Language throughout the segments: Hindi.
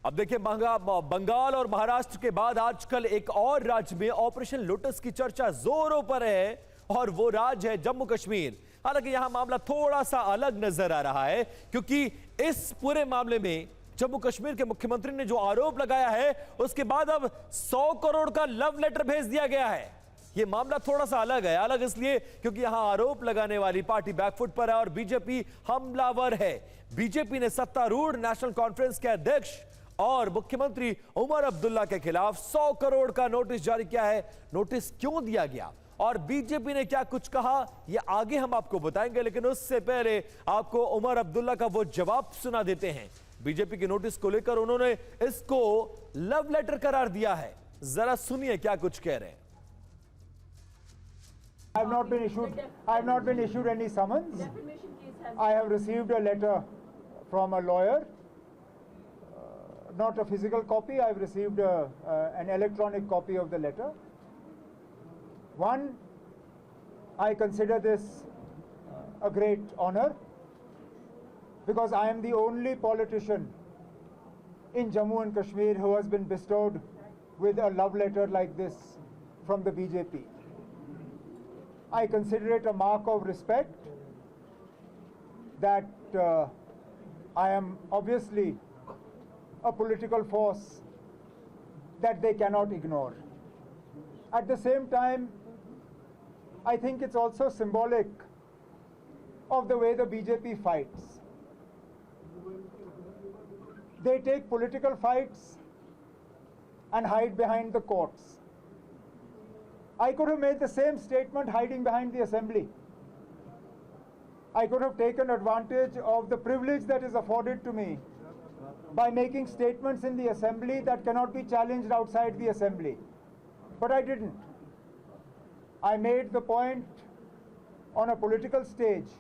अब देखिए बंगाल और महाराष्ट्र के बाद आजकल एक और राज्य में ऑपरेशन लोटस की चर्चा जोरों पर है और वो राज्य है जम्मू कश्मीर। हालांकि यहां मामला थोड़ा सा अलग नजर आ रहा है क्योंकि इस पूरे मामले में जम्मू कश्मीर के मुख्यमंत्री ने जो आरोप लगाया है उसके बाद अब 100 करोड़ का लव लेटर भेज दिया गया है। यह मामला थोड़ा सा अलग है, अलग इसलिए क्योंकि यहां आरोप लगाने वाली पार्टी बैकफुट पर है और बीजेपी हमलावर है। बीजेपी ने सत्तारूढ़ नेशनल कॉन्फ्रेंस के अध्यक्ष और मुख्यमंत्री उमर अब्दुल्ला के खिलाफ 100 करोड़ का नोटिस जारी किया है। नोटिस क्यों दिया गया और बीजेपी ने क्या कुछ कहा यह आगे हम आपको बताएंगे, लेकिन उससे पहले आपको उमर अब्दुल्ला का वो जवाब सुना देते हैं। बीजेपी के नोटिस को लेकर उन्होंने इसको लव लेटर करार दिया है। जरा सुनिए क्या कुछ कह रहे हैं। I have not been issued any summons. I have received a letter from a lawyer, not a physical copy. I have received an electronic copy of the letter. One, I consider this a great honor because I am the only politician in Jammu and Kashmir who has been bestowed with a love letter like this from the BJP. I consider it a mark of respect that I am obviously a political force that they cannot ignore. At the same time, I think it's also symbolic of the way the BJP fights. They take political fights and hide behind the courts. I could have made the same statement hiding behind the assembly. I could have taken advantage of the privilege that is afforded to me by making statements in the assembly that cannot be challenged outside the assembly. But I didn't. I made the point on a political stage,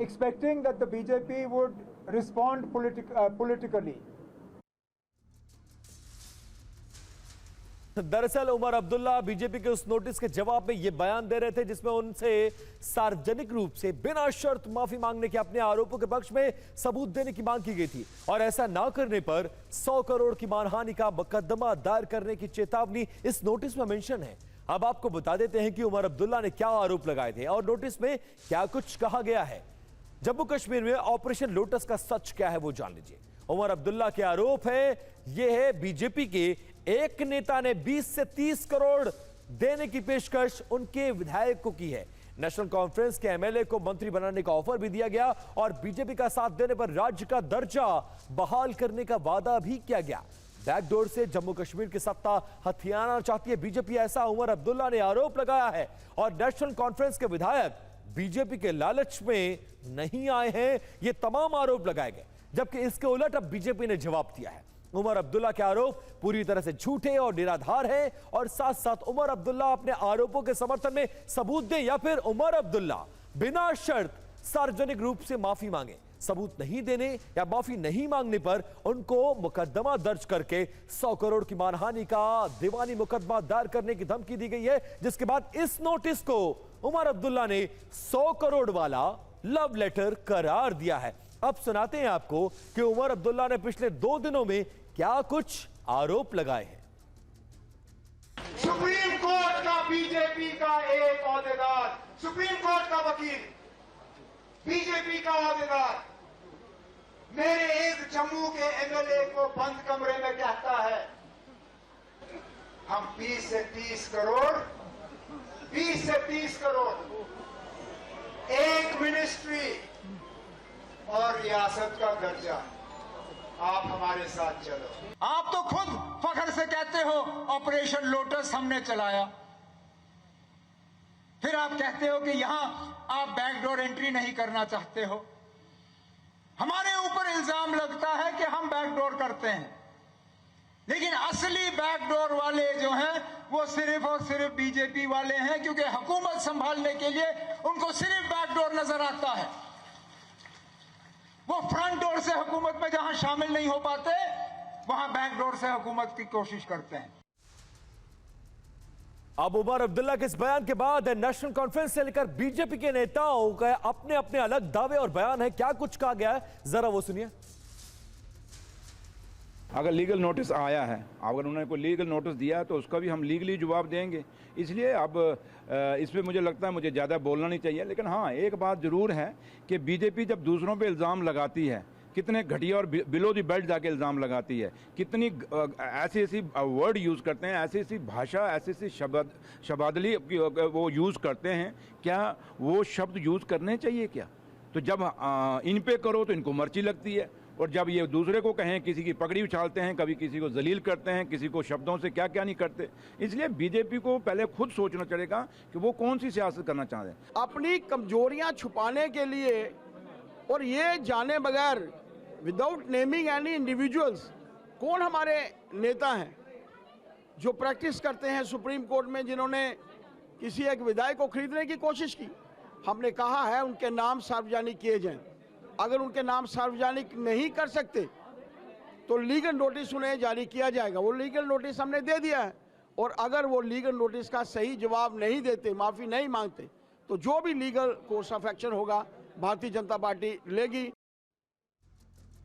expecting that the BJP would respond politically. दरअसल उमर अब्दुल्ला बीजेपी के उस नोटिस के जवाब में यह बयान दे रहे थे जिसमें उनसे सार्वजनिक रूप से बिना शर्त माफी मांगने के अपने आरोपों के पक्ष में सबूत देने की मांग की गई थी और ऐसा ना करने पर 100 करोड़ की मानहानि का मुकदमा दायर करने की चेतावनी इस नोटिस में मेंशन है। अब आपको बता देते हैं कि उमर अब्दुल्ला ने क्या आरोप लगाए थे और नोटिस में क्या कुछ कहा गया है। जम्मू कश्मीर में ऑपरेशन लोटस का सच क्या है वो जान लीजिए। उमर अब्दुल्ला के आरोप है यह है बीजेपी के एक नेता ने 20 से 30 करोड़ देने की पेशकश उनके विधायक को की है। नेशनल कॉन्फ्रेंस के एमएलए को मंत्री बनाने का ऑफर भी दिया गया और बीजेपी का साथ देने पर राज्य का दर्जा बहाल करने का वादा भी किया गया। बैकडोर से जम्मू कश्मीर की सत्ता हथियाना चाहती है बीजेपी, ऐसा उमर अब्दुल्ला ने आरोप लगाया है और नेशनल कॉन्फ्रेंस के विधायक बीजेपी के लालच में नहीं आए हैं, ये तमाम आरोप लगाए गए। जबकि इसके उलट अब बीजेपी ने जवाब दिया है। उमर अब्दुल्ला के आरोप पूरी तरह से झूठे और निराधार हैं और साथ साथ उमर अब्दुल्ला अपने आरोपों के समर्थन में सबूत दें या फिर उमर अब्दुल्ला बिना शर्त सार्वजनिक रूप से माफी मांगे। सबूत नहीं देने या माफी नहीं मांगने पर उनको मुकदमा दर्ज करके 100 करोड़ की मानहानि का दीवानी मुकदमा दायर करने की धमकी दी गई है, जिसके बाद इस नोटिस को उमर अब्दुल्ला ने 100 करोड़ वाला लव लेटर करार दिया है। अब सुनाते हैं आपको कि उमर अब्दुल्ला ने पिछले 2 दिनों में क्या कुछ आरोप लगाए हैं। सुप्रीम कोर्ट का बीजेपी का एक ओहदेदार, सुप्रीम कोर्ट का वकील, बीजेपी का ओहदेदार मेरे एक जम्मू के एमएलए को बंद कमरे में कहता है हम 20 से 30 करोड़ एक मिनिस्ट्री और रियासत का दर्जा, आप हमारे साथ चलो। आप तो खुद फखर से कहते हो ऑपरेशन लोटस हमने चलाया, फिर आप कहते हो कि यहां आप बैकडोर एंट्री नहीं करना चाहते हो। हमारे ऊपर इल्जाम लगता है कि हम बैकडोर करते हैं, लेकिन असली बैकडोर वाले जो हैं वो सिर्फ और सिर्फ बीजेपी वाले हैं, क्योंकि हुकूमत संभालने के लिए उनको सिर्फ बैकडोर नजर आता है। वो फ्रंट डोर से हुकूमत में जहां शामिल नहीं हो पाते वहां बैक डोर से हुकूमत की कोशिश करते हैं। अब उमर अब्दुल्ला के इस बयान के बाद नेशनल कॉन्फ्रेंस से लेकर बीजेपी के नेताओं का अपने अपने अलग दावे और बयान है। क्या कुछ कहा गया है जरा वो सुनिए। अगर लीगल नोटिस आया है, अगर उन्होंने कोई लीगल नोटिस दिया है तो उसका भी हम लीगली जवाब देंगे। इसलिए अब इस पर मुझे लगता है मुझे ज़्यादा बोलना नहीं चाहिए। लेकिन हाँ, एक बात ज़रूर है कि बीजेपी जब दूसरों पे इल्ज़ाम लगाती है, कितने घटिया और बिलो दी बेल्ट जाके इल्ज़ाम लगाती है, कितनी ऐसी ऐसी वर्ड यूज़ करते हैं, ऐसी ऐसी भाषा, ऐसी ऐसी शब्दावली वो यूज़ करते हैं, क्या वो शब्द यूज़ करने चाहिए क्या? तो जब इन पे करो तो इनको मर्ची लगती है, और जब ये दूसरे को कहें, किसी की पगड़ी उछालते हैं, कभी किसी को जलील करते हैं, किसी को शब्दों से क्या क्या नहीं करते। इसलिए बीजेपी को पहले खुद सोचना चलेगा कि वो कौन सी सियासत करना चाहते हैं। अपनी कमजोरियां छुपाने के लिए और ये जाने बगैर विदाउट नेमिंग एनी इंडिविजुअल्स कौन हमारे नेता हैं जो प्रैक्टिस करते हैं सुप्रीम कोर्ट में, जिन्होंने किसी एक विधायक को खरीदने की कोशिश की। हमने कहा है उनके नाम सार्वजनिक किए जाएं। अगर उनके नाम सार्वजनिक नहीं कर सकते तो लीगल नोटिस उन्हें जारी किया जाएगा। वो लीगल नोटिस हमने दे दिया है, और अगर वो लीगल नोटिस का सही जवाब नहीं देते, माफ़ी नहीं मांगते, तो जो भी लीगल कोर्स ऑफ एक्शन होगा भारतीय जनता पार्टी लेगी।